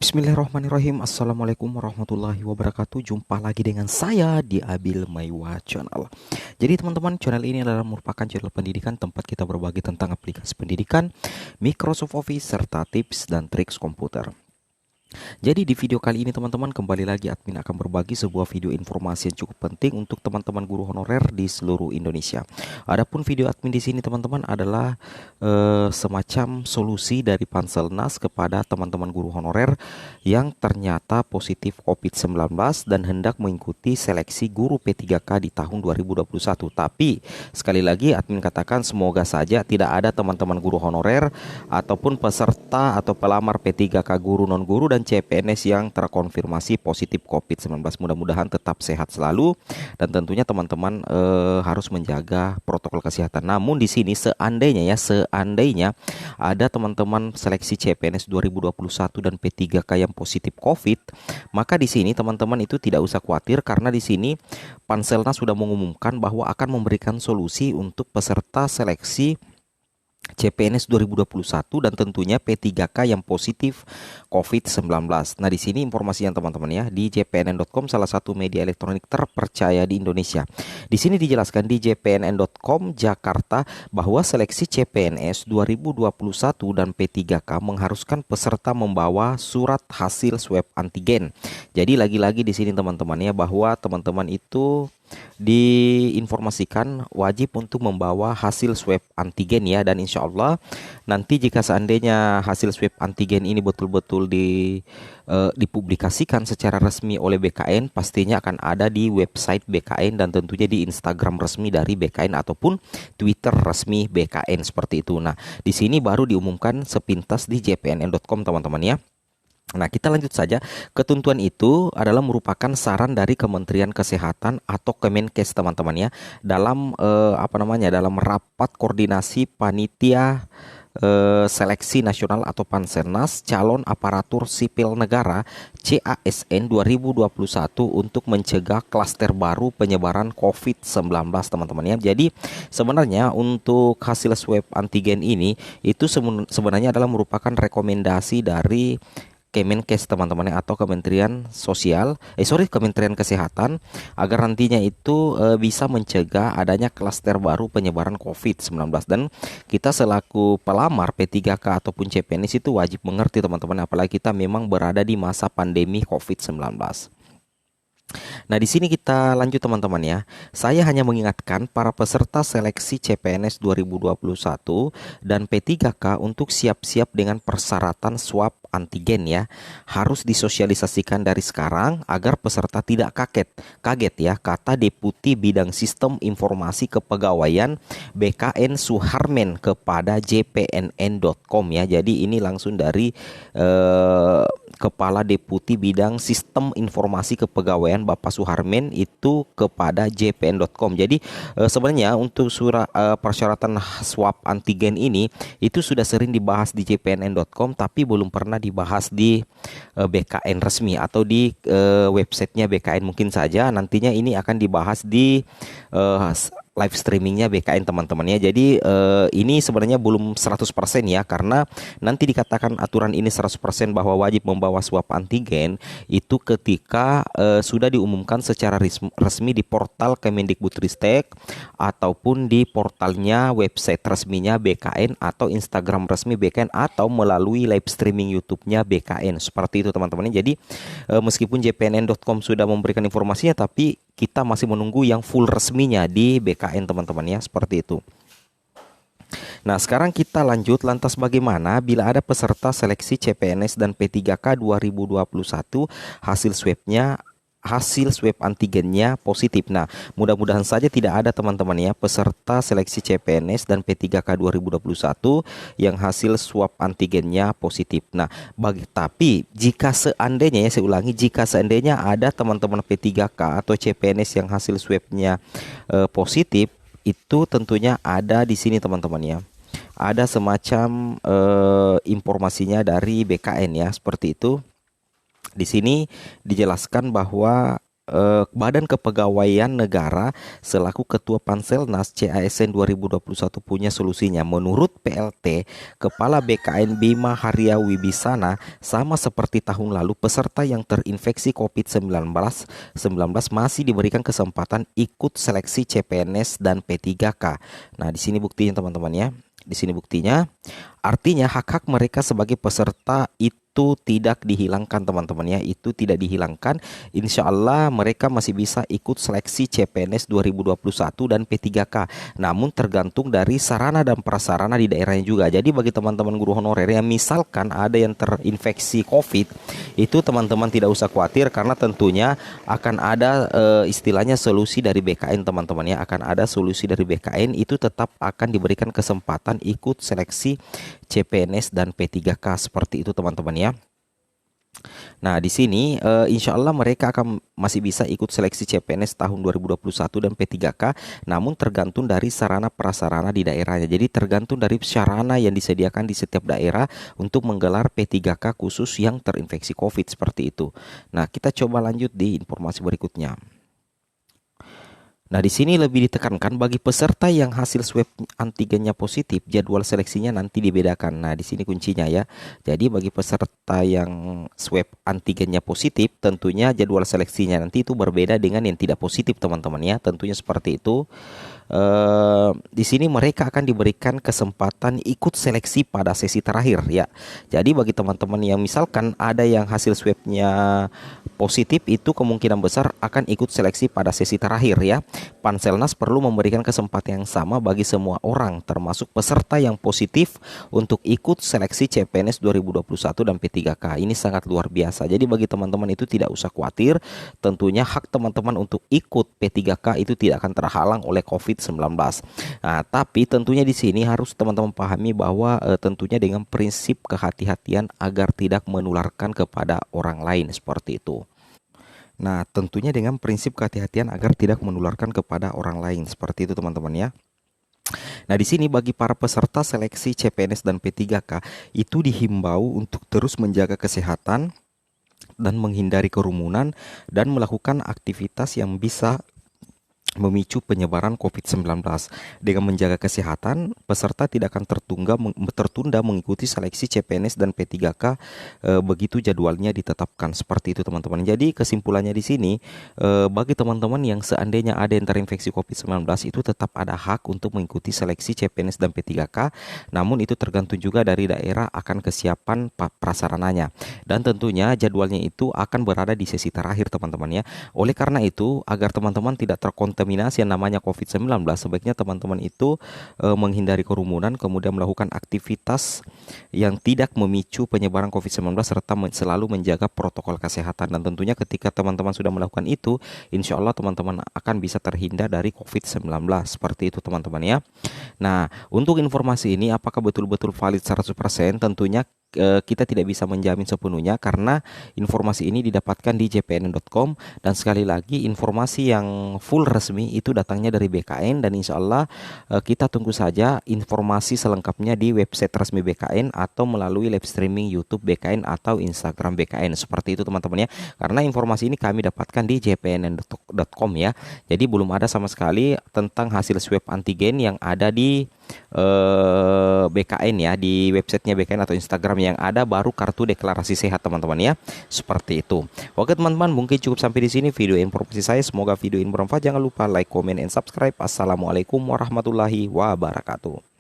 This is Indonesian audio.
Bismillahirrahmanirrahim. Assalamualaikum warahmatullahi wabarakatuh. Jumpa lagi dengan saya di Abil Maiwa Channel. Jadi teman-teman, channel ini adalah merupakan channel pendidikan tempat kita berbagi tentang aplikasi pendidikan, Microsoft Office, serta tips dan triks komputer. Jadi di video kali ini teman-teman, kembali lagi admin akan berbagi sebuah video informasi yang cukup penting untuk teman-teman guru honorer di seluruh Indonesia. Adapun video admin di sini teman-teman adalah semacam solusi dari Panselnas kepada teman-teman guru honorer yang ternyata positif COVID-19 dan hendak mengikuti seleksi guru P3K di tahun 2021. Tapi sekali lagi admin katakan semoga saja tidak ada teman-teman guru honorer ataupun peserta atau pelamar P3K guru non guru dan CPNS yang terkonfirmasi positif COVID-19. Mudah-mudahan tetap sehat selalu dan tentunya teman-teman harus menjaga protokol kesehatan. Namun di sini seandainya ada teman-teman seleksi CPNS 2021 dan P3K yang positif COVID, maka di sini teman-teman itu tidak usah khawatir karena di sini Panselnas sudah mengumumkan bahwa akan memberikan solusi untuk peserta seleksi CPNS 2021 dan tentunya P3K yang positif COVID-19. Nah, di sini informasinya teman-teman ya, di jpnn.com, salah satu media elektronik terpercaya di Indonesia. Di sini dijelaskan di jpnn.com Jakarta bahwa seleksi CPNS 2021 dan P3K mengharuskan peserta membawa surat hasil swab antigen. Jadi lagi-lagi di sini teman-teman ya, bahwa teman-teman itu diinformasikan wajib untuk membawa hasil swab antigen ya, dan insya Allah nanti jika seandainya hasil swab antigen ini betul-betul dipublikasikan secara resmi oleh BKN, pastinya akan ada di website BKN dan tentunya di Instagram resmi dari BKN ataupun Twitter resmi BKN seperti itu. Nah, di sini baru diumumkan sepintas di jpnn.com teman-teman ya. Nah, kita lanjut saja. Ketentuan itu adalah merupakan saran dari Kementerian Kesehatan atau Kemenkes teman-teman ya, dalam dalam rapat koordinasi panitia seleksi nasional atau Panselnas calon aparatur sipil negara CASN 2021 untuk mencegah klaster baru penyebaran COVID-19 teman-teman ya. Jadi sebenarnya untuk hasil swab antigen ini itu sebenarnya adalah merupakan rekomendasi dari Kemenkes teman-teman ya, atau Kementerian Kesehatan, agar nantinya itu bisa mencegah adanya klaster baru penyebaran COVID-19. Dan kita selaku pelamar P3K ataupun CPNS itu wajib mengerti teman-teman, apalagi kita memang berada di masa pandemi COVID-19. Nah, di sini kita lanjut teman-teman ya. Saya hanya mengingatkan para peserta seleksi CPNS 2021 dan P3K untuk siap-siap dengan persyaratan swab antigen ya. Harus disosialisasikan dari sekarang agar peserta tidak kaget ya, kata Deputi Bidang Sistem Informasi Kepegawaian BKN Suharmen kepada jpnn.com ya. Jadi ini langsung dari Kepala Deputi Bidang Sistem Informasi Kepegawaian Bapak Suharmen itu kepada jpn.com. Jadi sebenarnya untuk persyaratan swab antigen ini itu sudah sering dibahas di jpnn.com, tapi belum pernah dibahas di BKN resmi atau di websitenya BKN. Mungkin saja nantinya ini akan dibahas di live streamingnya BKN teman-teman ya. Jadi ini sebenarnya belum 100% ya, karena nanti dikatakan aturan ini 100% bahwa wajib membawa swab antigen itu ketika sudah diumumkan secara resmi di portal Kemendikbudristek ataupun di portalnya website resminya BKN atau Instagram resmi BKN atau melalui live streaming YouTube-nya BKN. Seperti itu teman-teman. Jadi meskipun jpnn.com sudah memberikan informasinya, tapi kita masih menunggu yang full resminya di BKN teman-teman ya, seperti itu. Nah, sekarang kita lanjut, lantas bagaimana bila ada peserta seleksi CPNS dan P3K 2021 hasil swab antigennya positif. Nah, mudah-mudahan saja tidak ada teman-teman ya peserta seleksi CPNS dan P3K 2021 yang hasil swab antigennya positif. Nah, tapi jika seandainya ya, saya ulangi, jika seandainya ada teman-teman P3K atau CPNS yang hasil swabnya positif, itu tentunya ada di sini teman-teman ya. Ada semacam informasinya dari BKN ya, seperti itu. Di sini dijelaskan bahwa Badan Kepegawaian Negara selaku Ketua Panselnas CASN 2021 punya solusinya. Menurut PLT, Kepala BKN Bima Haria Wibisana, sama seperti tahun lalu, peserta yang terinfeksi COVID-19 masih diberikan kesempatan ikut seleksi CPNS dan P3K. Nah, di sini buktinya teman-teman ya. Di sini buktinya, artinya hak-hak mereka sebagai peserta itu tidak dihilangkan teman-teman ya, itu tidak dihilangkan. Insya Allah mereka masih bisa ikut seleksi CPNS 2021 dan P3K. Namun tergantung dari sarana dan prasarana di daerahnya juga. Jadi bagi teman-teman guru honorer yang misalkan ada yang terinfeksi COVID, itu teman-teman tidak usah khawatir karena tentunya akan ada istilahnya solusi dari BKN teman-teman ya, akan ada solusi dari BKN, itu tetap akan diberikan kesempatan ikut seleksi CPNS dan P3K seperti itu teman-teman ya. Nah, di sini insya Allah mereka akan masih bisa ikut seleksi CPNS tahun 2021 dan P3K, namun tergantung dari sarana prasarana di daerahnya. Jadi tergantung dari sarana yang disediakan di setiap daerah untuk menggelar P3K khusus yang terinfeksi COVID seperti itu. Nah, kita coba lanjut di informasi berikutnya. Nah, di sini lebih ditekankan bagi peserta yang hasil swab antigennya positif, jadwal seleksinya nanti dibedakan. Nah, di sini kuncinya ya. Jadi bagi peserta yang swab antigennya positif, tentunya jadwal seleksinya nanti itu berbeda dengan yang tidak positif, teman-teman ya. Tentunya seperti itu. Di sini mereka akan diberikan kesempatan ikut seleksi pada sesi terakhir ya. Jadi bagi teman-teman yang misalkan ada yang hasil swabnya positif, itu kemungkinan besar akan ikut seleksi pada sesi terakhir ya. Panselnas perlu memberikan kesempatan yang sama bagi semua orang termasuk peserta yang positif untuk ikut seleksi CPNS 2021 dan P3K. Ini sangat luar biasa. Jadi bagi teman-teman itu tidak usah khawatir. Tentunya hak teman-teman untuk ikut P3K itu tidak akan terhalang oleh COVID-19. Nah, tapi tentunya di sini harus teman-teman pahami bahwa tentunya dengan prinsip kehati-hatian agar tidak menularkan kepada orang lain seperti itu. Nah, tentunya dengan prinsip kehati-hatian agar tidak menularkan kepada orang lain seperti itu teman-teman ya. Nah, di sini bagi para peserta seleksi CPNS dan P3K itu dihimbau untuk terus menjaga kesehatan dan menghindari kerumunan dan melakukan aktivitas yang bisa memicu penyebaran COVID-19. Dengan menjaga kesehatan, peserta tidak akan tertunda mengikuti seleksi CPNS dan P3K begitu jadwalnya ditetapkan. Seperti itu teman-teman. Jadi kesimpulannya di sini, bagi teman-teman yang seandainya ada yang terinfeksi COVID-19 itu tetap ada hak untuk mengikuti seleksi CPNS dan P3K. Namun itu tergantung juga dari daerah akan kesiapan prasarananya. Dan tentunya jadwalnya itu akan berada di sesi terakhir teman-teman ya. Oleh karena itu, agar teman-teman tidak terkontaminasi yang namanya COVID-19, sebaiknya teman-teman itu menghindari kerumunan, kemudian melakukan aktivitas yang tidak memicu penyebaran COVID-19 serta selalu menjaga protokol kesehatan. Dan tentunya ketika teman-teman sudah melakukan itu, insya Allah teman-teman akan bisa terhindar dari COVID-19. Seperti itu teman-teman ya. Nah, untuk informasi ini apakah betul-betul valid 100%? Tentunya kita tidak bisa menjamin sepenuhnya karena informasi ini didapatkan di jpn.com, dan sekali lagi informasi yang full resmi itu datangnya dari BKN, dan insya Allah kita tunggu saja informasi selengkapnya di website resmi BKN atau melalui live streaming YouTube BKN atau Instagram BKN. Seperti itu teman-teman ya, karena informasi ini kami dapatkan di jpn.com ya. Jadi belum ada sama sekali tentang hasil swab antigen yang ada di BKN ya, di websitenya BKN atau Instagram. Yang ada baru kartu deklarasi sehat teman-teman ya. Seperti itu. Oke teman-teman, mungkin cukup sampai di sini video informasi saya. Semoga video ini bermanfaat. Jangan lupa like, comment, and subscribe. Assalamualaikum warahmatullahi wabarakatuh.